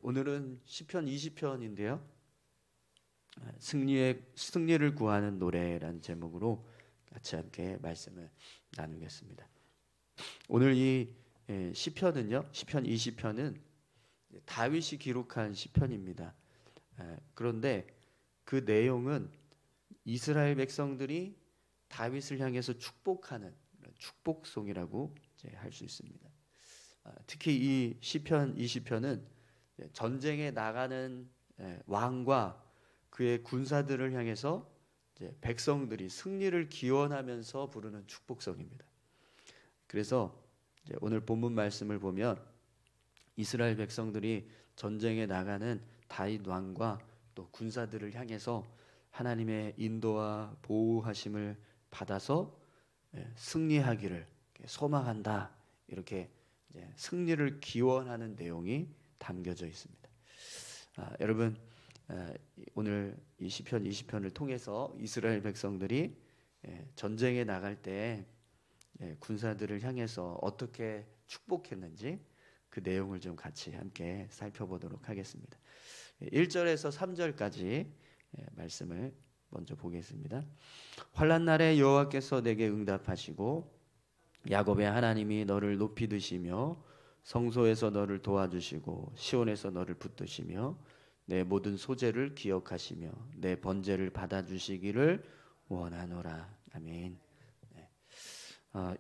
오늘은 시편 20편인데요. 승리를 구하는 노래라는 제목으로 같이 함께 말씀을 나누겠습니다. 오늘 이 시편은요, 시편 20편은 다윗이 기록한 시편입니다. 그런데 그 내용은 이스라엘 백성들이 다윗을 향해서 축복하는 축복송이라고 할 수 있습니다. 특히 이 시편 20편은 전쟁에 나가는 왕과 그의 군사들을 향해서 백성들이 승리를 기원하면서 부르는 축복성입니다. 그래서 오늘 본문 말씀을 보면 이스라엘 백성들이 전쟁에 나가는 다윗 왕과 또 군사들을 향해서 하나님의 인도와 보호하심을 받아서 승리하기를 소망한다, 이렇게 승리를 기원하는 내용이 담겨져 있습니다. 여러분, 오늘 이 시편 20편을 통해서 이스라엘 백성들이 전쟁에 나갈 때 군사들을 향해서 어떻게 축복했는지 그 내용을 좀 같이 함께 살펴보도록 하겠습니다. 1절에서 3절까지 말씀을 먼저 보겠습니다. 환난 날에 여호와께서 내게 응답하시고 야곱의 하나님이 너를 높이 드시며 성소에서 너를 도와주시고 시온에서 너를 붙드시며 내 모든 소재를 기억하시며 내 번제를 받아주시기를 원하노라. 아멘.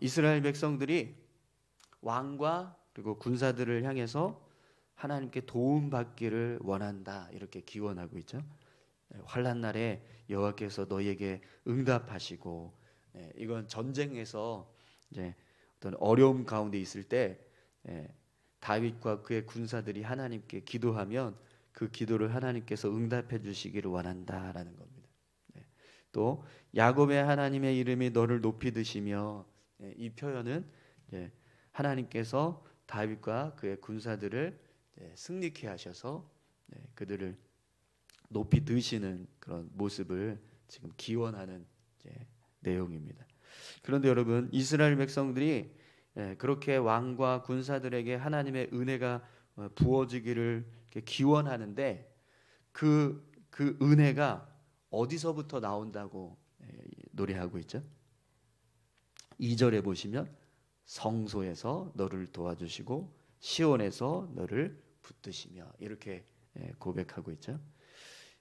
이스라엘 백성들이 왕과 그리고 군사들을 향해서 하나님께 도움받기를 원한다, 이렇게 기원하고 있죠. 환난 날에 여호와께서 너희에게 응답하시고, 이건 전쟁에서 어떤 어려움 가운데 있을 때 다윗과 그의 군사들이 하나님께 기도하면 그 기도를 하나님께서 응답해 주시기를 원한다라는 겁니다. 또 야곱의 하나님의 이름이 너를 높이 드시며, 이 표현은 하나님께서 다윗과 그의 군사들을 승리케 하셔서 그들을 높이 드시는 그런 모습을 지금 기원하는 내용입니다. 그런데 여러분, 이스라엘 백성들이 그렇게 왕과 군사들에게 하나님의 은혜가 부어지기를 기원하는데 그 은혜가 어디서부터 나온다고 노래하고 있죠? 2절에 보시면 성소에서 너를 도와주시고 시온에서 너를 붙드시며, 이렇게 고백하고 있죠.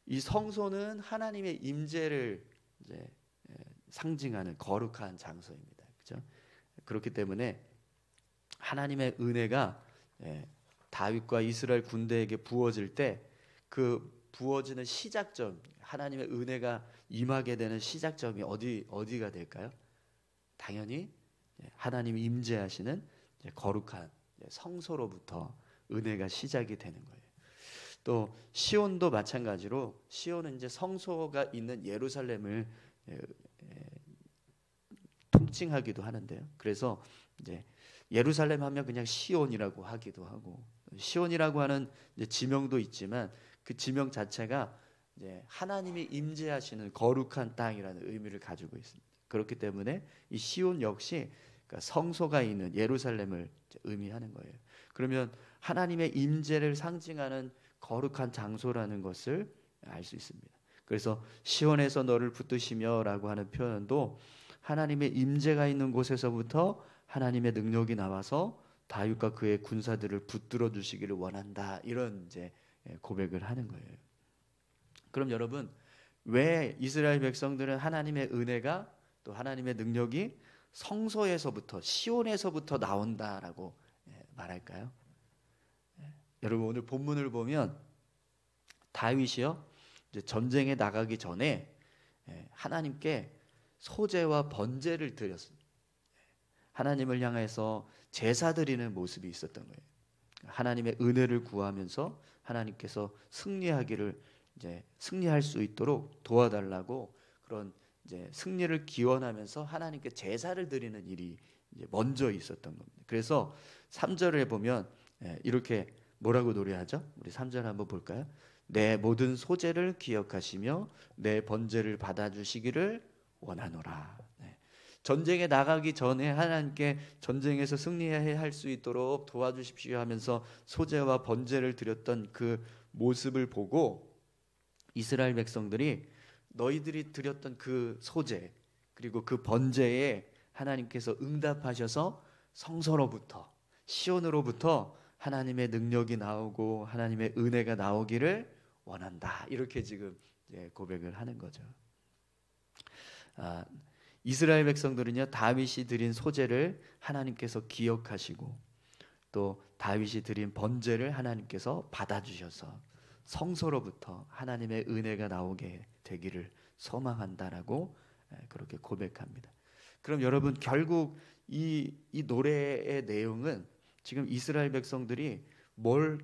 이 성소는 하나님의 임재를 상징하는 거룩한 장소입니다. 그렇죠? 그렇기 때문에 하나님의 은혜가 다윗과 이스라엘 군대에게 부어질 때 그 부어지는 시작점, 하나님의 은혜가 임하게 되는 시작점이 어디가 될까요? 당연히 하나님이 임재하시는 거룩한 성소로부터 은혜가 시작이 되는 거예요. 또 시온도 마찬가지로, 시온은 이제 성소가 있는 예루살렘을 통칭하기도 하는데요. 그래서 이제 예루살렘 하면 그냥 시온이라고 하기도 하고, 시온이라고 하는 지명도 있지만 그 지명 자체가 하나님이 임재하시는 거룩한 땅이라는 의미를 가지고 있습니다. 그렇기 때문에 이 시온 역시 성소가 있는 예루살렘을 의미하는 거예요. 그러면 하나님의 임재를 상징하는 거룩한 장소라는 것을 알 수 있습니다. 그래서 시온에서 너를 붙드시며 라고 하는 표현도 하나님의 임재가 있는 곳에서부터 하나님의 능력이 나와서 다윗과 그의 군사들을 붙들어 주시기를 원한다, 이런 고백을 하는 거예요. 그럼 여러분, 왜 이스라엘 백성들은 하나님의 은혜가 또 하나님의 능력이 성소에서부터, 시온에서부터 나온다라고 말할까요? 여러분, 오늘 본문을 보면 다윗이요, 이제 전쟁에 나가기 전에 하나님께 소제와 번제를 드렸습니다. 하나님을 향해서 제사 드리는 모습이 있었던 거예요. 하나님의 은혜를 구하면서 하나님께서 승리할 수 있도록 도와달라고, 그런 승리를 기원하면서 하나님께 제사를 드리는 일이 먼저 있었던 겁니다. 그래서 3절에 보면 이렇게 뭐라고 노래하죠? 우리 3절 한번 볼까요? 내 모든 소재를 기억하시며 내 번제를 받아주시기를 원하노라. 전쟁에 나가기 전에 하나님께 전쟁에서 승리해야 할 수 있도록 도와주십시오 하면서 소제와 번제를 드렸던 그 모습을 보고 이스라엘 백성들이 너희들이 드렸던 그 소제 그리고 그 번제에 하나님께서 응답하셔서 성소로부터 시온으로부터 하나님의 능력이 나오고 하나님의 은혜가 나오기를 원한다. 이렇게 지금 고백을 하는 거죠. 이스라엘 백성들은요, 다윗이 드린 소제를 하나님께서 기억하시고 또 다윗이 드린 번제를 하나님께서 받아주셔서 성소로부터 하나님의 은혜가 나오게 되기를 소망한다라고 그렇게 고백합니다. 그럼 여러분, 결국 이 노래의 내용은 지금 이스라엘 백성들이 무엇을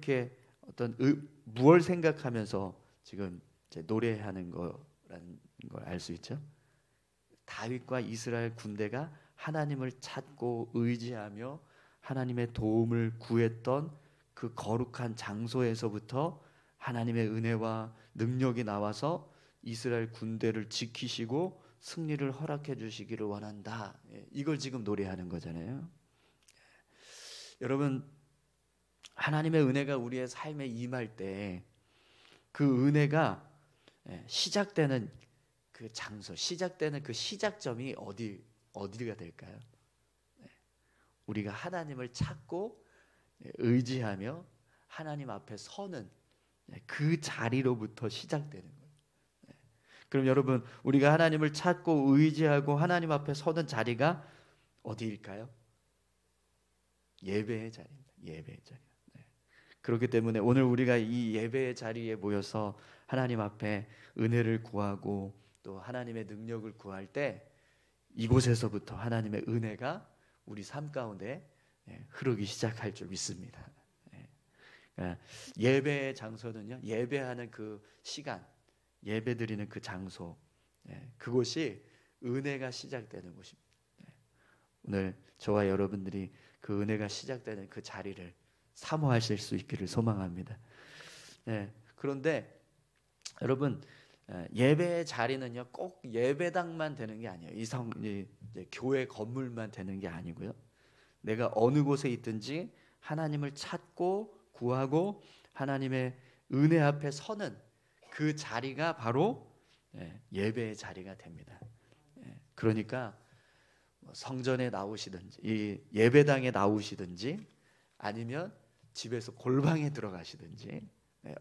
생각하면서 지금 노래하는 거라는 걸 알 수 있죠. 다윗과 이스라엘 군대가 하나님을 찾고 의지하며 하나님의 도움을 구했던 그 거룩한 장소에서부터 하나님의 은혜와 능력이 나와서 이스라엘 군대를 지키시고 승리를 허락해 주시기를 원한다. 이걸 지금 노래하는 거잖아요. 여러분, 하나님의 은혜가 우리의 삶에 임할 때 그 은혜가 시작되는 그 장소, 시작되는 그 시작점이 어디가 될까요? 우리가 하나님을 찾고 의지하며 하나님 앞에 서는 그 자리로부터 시작되는 거예요. 그럼 여러분, 우리가 하나님을 찾고 의지하고 하나님 앞에 서는 자리가 어디일까요? 예배의 자리입니다. 예배의 자리. 그렇기 때문에 오늘 우리가 이 예배의 자리에 모여서 하나님 앞에 은혜를 구하고 또 하나님의 능력을 구할 때 이곳에서부터 하나님의 은혜가 우리 삶 가운데 흐르기 시작할 줄 믿습니다. 예배의 장소는요, 예배하는 그 시간, 예배드리는 그 장소, 그곳이 은혜가 시작되는 곳입니다. 오늘 저와 여러분들이 그 은혜가 시작되는 그 자리를 사모하실 수 있기를 소망합니다. 그런데 여러분, 예배의 자리는요, 꼭 예배당만 되는 게 아니에요. 교회 건물만 되는 게 아니고요. 내가 어느 곳에 있든지 하나님을 찾고 구하고 하나님의 은혜 앞에 서는 그 자리가 바로 예배의 자리가 됩니다. 그러니까 성전에 나오시든지 이 예배당에 나오시든지 아니면 집에서 골방에 들어가시든지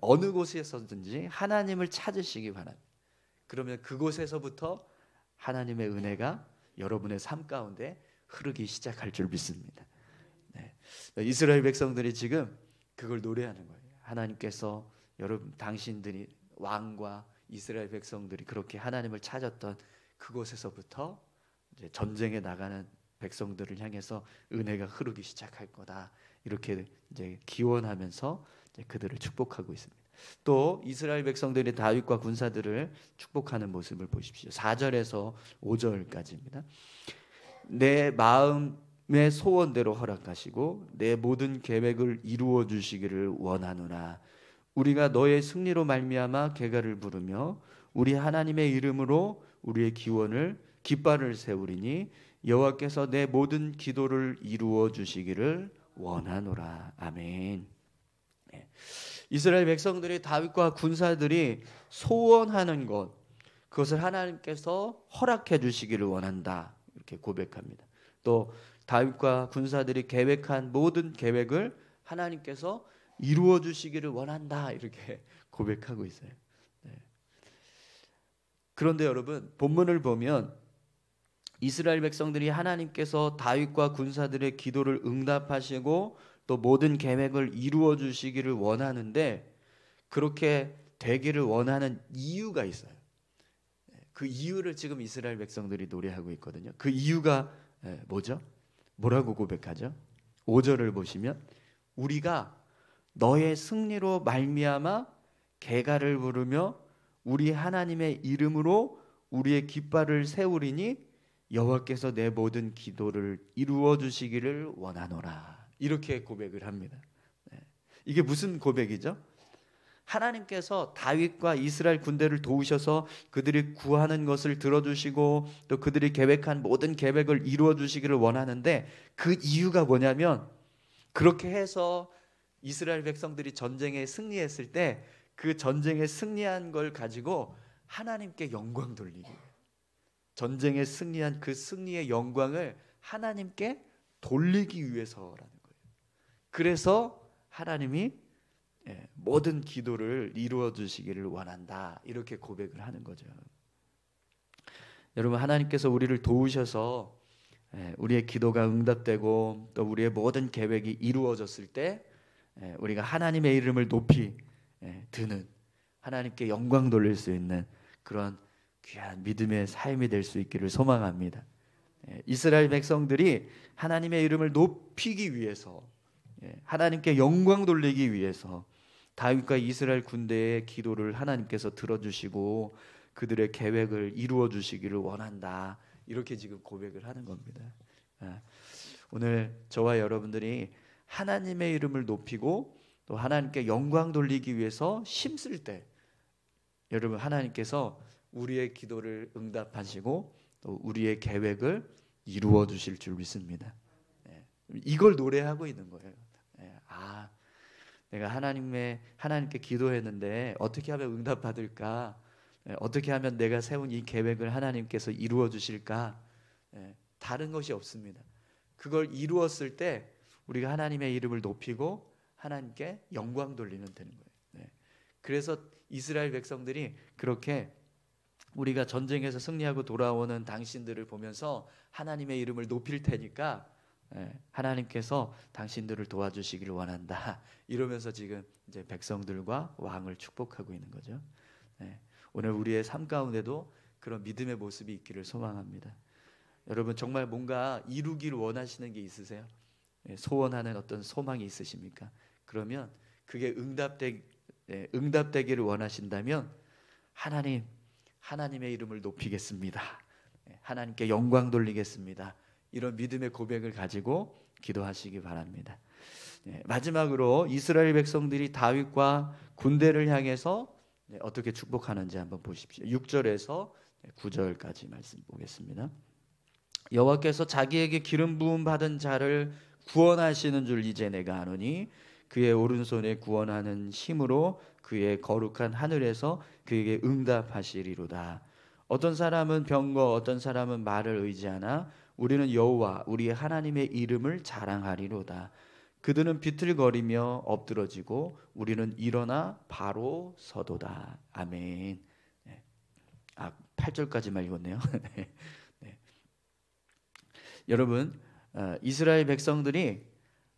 어느 곳에서든지 하나님을 찾으시기 바랍니다. 그러면 그곳에서부터 하나님의 은혜가 여러분의 삶 가운데 흐르기 시작할 줄 믿습니다. 이스라엘 백성들이 지금 그걸 노래하는 거예요. 하나님께서 여러분, 당신들이 왕과 이스라엘 백성들이 그렇게 하나님을 찾았던 그곳에서부터 이제 전쟁에 나가는 백성들을 향해서 은혜가 흐르기 시작할 거다. 이렇게 이제 기원하면서 이제 그들을 축복하고 있습니다. 또 이스라엘 백성들이 다윗과 군사들을 축복하는 모습을 보십시오. 4절에서 5절까지입니다. 내 마음의 소원대로 허락하시고 내 모든 계획을 이루어 주시기를 원하노라. 우리가 너의 승리로 말미암아 계가를 부르며 우리 하나님의 이름으로 우리의 깃발을 세우리니 여호와께서 내 모든 기도를 이루어 주시기를 원하노라. 아멘. 이스라엘 백성들이 다윗과 군사들이 소원하는 것, 그것을 하나님께서 허락해 주시기를 원한다. 이렇게 고백합니다. 또 다윗과 군사들이 계획한 모든 계획을 하나님께서 이루어 주시기를 원한다. 이렇게 고백하고 있어요. 그런데 여러분, 본문을 보면 이스라엘 백성들이 하나님께서 다윗과 군사들의 기도를 응답하시고 또 모든 계획을 이루어 주시기를 원하는데 그렇게 되기를 원하는 이유가 있어요. 그 이유를 지금 이스라엘 백성들이 노래하고 있거든요. 그 이유가 뭐죠? 뭐라고 고백하죠? 5절을 보시면 우리가 너의 승리로 말미암아 계가를 부르며 우리 하나님의 이름으로 우리의 깃발을 세우리니 여호와께서 내 모든 기도를 이루어 주시기를 원하노라. 이렇게 고백을 합니다. 이게 무슨 고백이죠? 하나님께서 다윗과 이스라엘 군대를 도우셔서 그들이 구하는 것을 들어주시고 또 그들이 계획한 모든 계획을 이루어 주시기를 원하는데, 그 이유가 뭐냐면 그렇게 해서 이스라엘 백성들이 전쟁에 승리했을 때 그 전쟁에 승리한 걸 가지고 하나님께 영광 돌리기, 전쟁에 승리한 그 승리의 영광을 하나님께 돌리기 위해서라는 거예요. 그래서 하나님이 모든 기도를 이루어 주시기를 원한다, 이렇게 고백을 하는 거죠. 여러분, 하나님께서 우리를 도우셔서 우리의 기도가 응답되고 또 우리의 모든 계획이 이루어졌을 때 우리가 하나님의 이름을 높이 드는, 하나님께 영광 돌릴 수 있는 그런 귀한 믿음의 삶이 될 수 있기를 소망합니다. 이스라엘 백성들이 하나님의 이름을 높이기 위해서, 하나님께 영광 돌리기 위해서 다윗과 이스라엘 군대의 기도를 하나님께서 들어주시고 그들의 계획을 이루어 주시기를 원한다, 이렇게 지금 고백을 하는 겁니다. 오늘 저와 여러분들이 하나님의 이름을 높이고 또 하나님께 영광 돌리기 위해서 힘쓸 때, 여러분, 하나님께서 우리의 기도를 응답하시고 또 우리의 계획을 이루어 주실 줄 믿습니다. 이걸 노래하고 있는 거예요. 내가 하나님께 기도했는데 어떻게 하면 응답받을까? 어떻게 하면 내가 세운 이 계획을 하나님께서 이루어 주실까? 다른 것이 없습니다. 그걸 이루었을 때 우리가 하나님의 이름을 높이고 하나님께 영광 돌리면 되는 거예요. 그래서 이스라엘 백성들이 그렇게 우리가 전쟁에서 승리하고 돌아오는 당신들을 보면서 하나님의 이름을 높일 테니까 하나님께서 당신들을 도와주시기를 원한다, 이러면서 지금 이제 백성들과 왕을 축복하고 있는 거죠. 오늘 우리의 삶 가운데도 그런 믿음의 모습이 있기를 소망합니다. 여러분, 정말 뭔가 이루기를 원하시는 게 있으세요? 소원하는 어떤 소망이 있으십니까? 그러면 그게 응답되기를 원하신다면 하나님의 이름을 높이겠습니다, 하나님께 영광 돌리겠습니다, 이런 믿음의 고백을 가지고 기도하시기 바랍니다. 마지막으로 이스라엘 백성들이 다윗과 군대를 향해서 어떻게 축복하는지 한번 보십시오. 6절에서 9절까지 말씀 보겠습니다. 여호와께서 자기에게 기름 부음 받은 자를 구원하시는 줄 이제 내가 아노니 그의 오른손에 구원하는 힘으로 그의 거룩한 하늘에서 그에게 응답하시리로다. 어떤 사람은 병거, 어떤 사람은 말을 의지하나 우리는 여호와 우리의 하나님의 이름을 자랑하리로다. 그들은 비틀거리며 엎드러지고 우리는 일어나 바로 서도다. 아멘. 8절까지만 읽었네요. 네. 여러분, 이스라엘 백성들이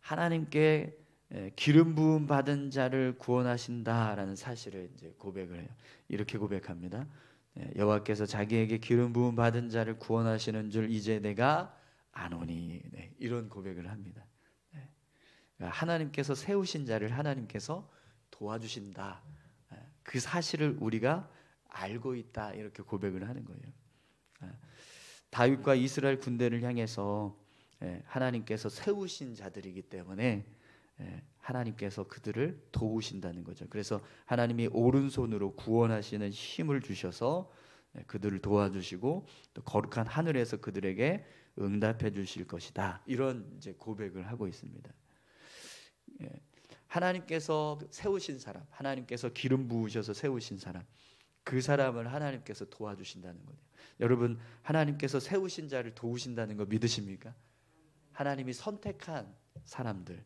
하나님께 기름 부음 받은 자를 구원하신다라는 사실을 이제 고백을 해요. 이렇게 고백합니다. 여호와께서 자기에게 기름 부음 받은 자를 구원하시는 줄 이제 내가 아노니. 이런 고백을 합니다. 하나님께서 세우신 자를 하나님께서 도와주신다, 그 사실을 우리가 알고 있다, 이렇게 고백을 하는 거예요. 다윗과 이스라엘 군대를 향해서 하나님께서 세우신 자들이기 때문에 하나님께서 그들을 도우신다는 거죠. 그래서 하나님이 오른손으로 구원하시는 힘을 주셔서 그들을 도와주시고 또 거룩한 하늘에서 그들에게 응답해 주실 것이다, 이런 이제 고백을 하고 있습니다. 하나님께서 세우신 사람, 하나님께서 기름 부으셔서 세우신 사람, 그 사람을 하나님께서 도와주신다는 거예요. 여러분, 하나님께서 세우신 자를 도우신다는 거 믿으십니까? 하나님이 선택한 사람들,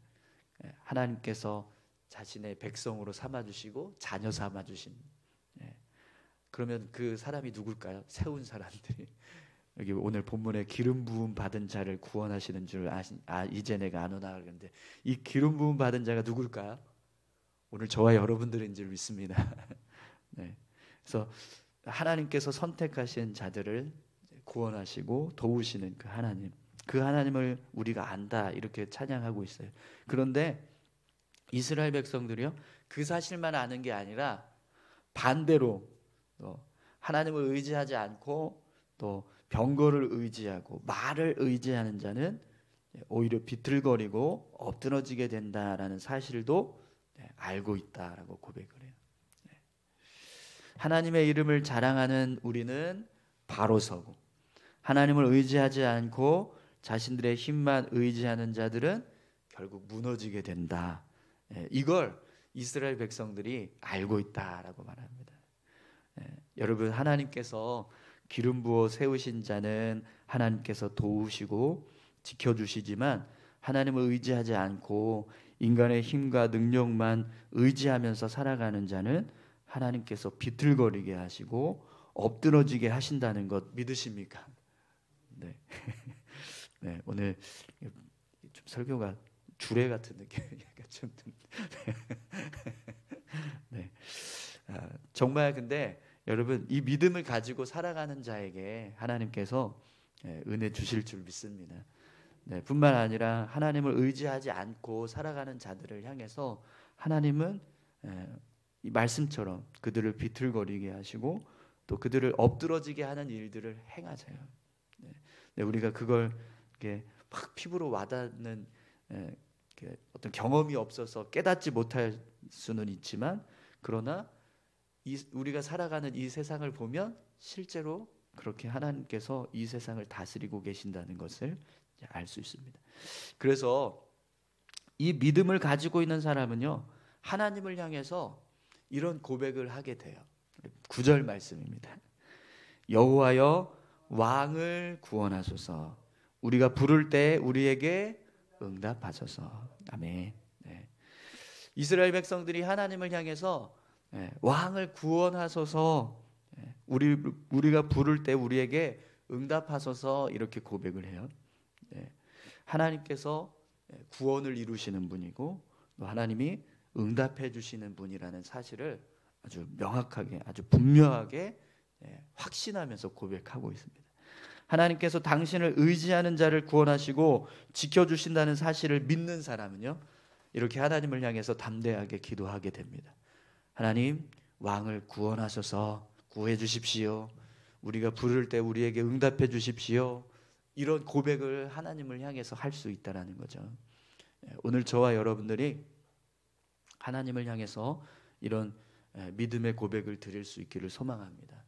하나님께서 자신의 백성으로 삼아주시고 자녀 삼아주신, 그러면 그 사람이 누굴까요? 세운 사람들이. 여기 오늘 본문에 기름 부음 받은 자를 구원하시는 줄 이제 내가 아노나 그러는데, 이 기름 부음 받은 자가 누굴까요? 오늘 저와 여러분들인 줄 믿습니다. 그래서 하나님께서 선택하신 자들을 구원하시고 도우시는 그 하나님을 우리가 안다, 이렇게 찬양하고 있어요. 그런데 이스라엘 백성들이요, 그 사실만 아는 게 아니라 반대로 하나님을 의지하지 않고 또 병거를 의지하고 말을 의지하는 자는 오히려 비틀거리고 엎드러지게 된다라는 사실도 알고 있다라고 고백을 해요. 하나님의 이름을 자랑하는 우리는 바로 서고, 하나님을 의지하지 않고 자신들의 힘만 의지하는 자들은 결국 무너지게 된다. 이걸 이스라엘 백성들이 알고 있다라고 말합니다. 여러분, 하나님께서 기름 부어 세우신 자는 하나님께서 도우시고 지켜주시지만, 하나님을 의지하지 않고 인간의 힘과 능력만 의지하면서 살아가는 자는 하나님께서 비틀거리게 하시고 엎드러지게 하신다는 것 믿으십니까? 네. 네, 오늘 좀 설교가 주례 같은 느낌이 좀 네. 정말 근데 여러분, 이 믿음을 가지고 살아가는 자에게 하나님께서 은혜 주실 줄 믿습니다. 네, 뿐만 아니라 하나님을 의지하지 않고 살아가는 자들을 향해서 하나님은 이 말씀처럼 그들을 비틀거리게 하시고 또 그들을 엎드러지게 하는 일들을 행하세요. 네, 우리가 그걸 이렇게 막 피부로 와닿는 어떤 경험이 없어서 깨닫지 못할 수는 있지만, 그러나 우리가 살아가는 이 세상을 보면 실제로 그렇게 하나님께서 이 세상을 다스리고 계신다는 것을 알 수 있습니다. 그래서 이 믿음을 가지고 있는 사람은요, 하나님을 향해서 이런 고백을 하게 돼요. 9절 말씀입니다. 여호와여 왕을 구원하소서. 우리가 부를 때 우리에게 응답하소서. 아멘. 네. 이스라엘 백성들이 하나님을 향해서 왕을 구원하소서, 우리가 부를 때 우리에게 응답하소서, 이렇게 고백을 해요. 하나님께서 구원을 이루시는 분이고 또 하나님이 응답해 주시는 분이라는 사실을 아주 명확하게, 아주 분명하게 확신하면서 고백하고 있습니다. 하나님께서 당신을 의지하는 자를 구원하시고 지켜주신다는 사실을 믿는 사람은요, 이렇게 하나님을 향해서 담대하게 기도하게 됩니다. 하나님, 왕을 구원하셔서 구해 주십시오. 우리가 부를 때 우리에게 응답해 주십시오. 이런 고백을 하나님을 향해서 할 수 있다는 거죠. 오늘 저와 여러분들이 하나님을 향해서 이런 믿음의 고백을 드릴 수 있기를 소망합니다.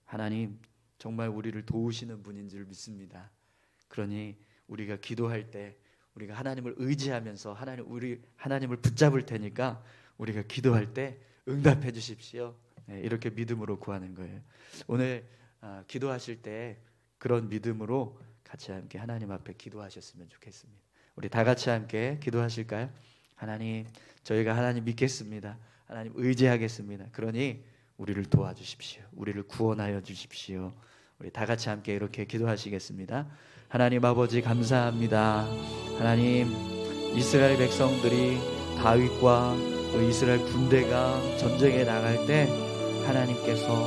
하나님, 정말 우리를 도우시는 분인 줄 믿습니다. 그러니 우리가 기도할 때 우리가 하나님을 의지하면서 하나님을 붙잡을 테니까 우리가 기도할 때 응답해 주십시오. 이렇게 믿음으로 구하는 거예요. 오늘 기도하실 때 그런 믿음으로 같이 함께 하나님 앞에 기도하셨으면 좋겠습니다. 우리 다 같이 함께 기도하실까요? 하나님, 저희가 하나님 믿겠습니다. 하나님 의지하겠습니다. 그러니 우리를 도와주십시오. 우리를 구원하여 주십시오. 우리 다 같이 함께 이렇게 기도하시겠습니다. 하나님 아버지, 감사합니다. 하나님, 이스라엘 백성들이 다윗과 또 이스라엘 군대가 전쟁에 나갈 때 하나님께서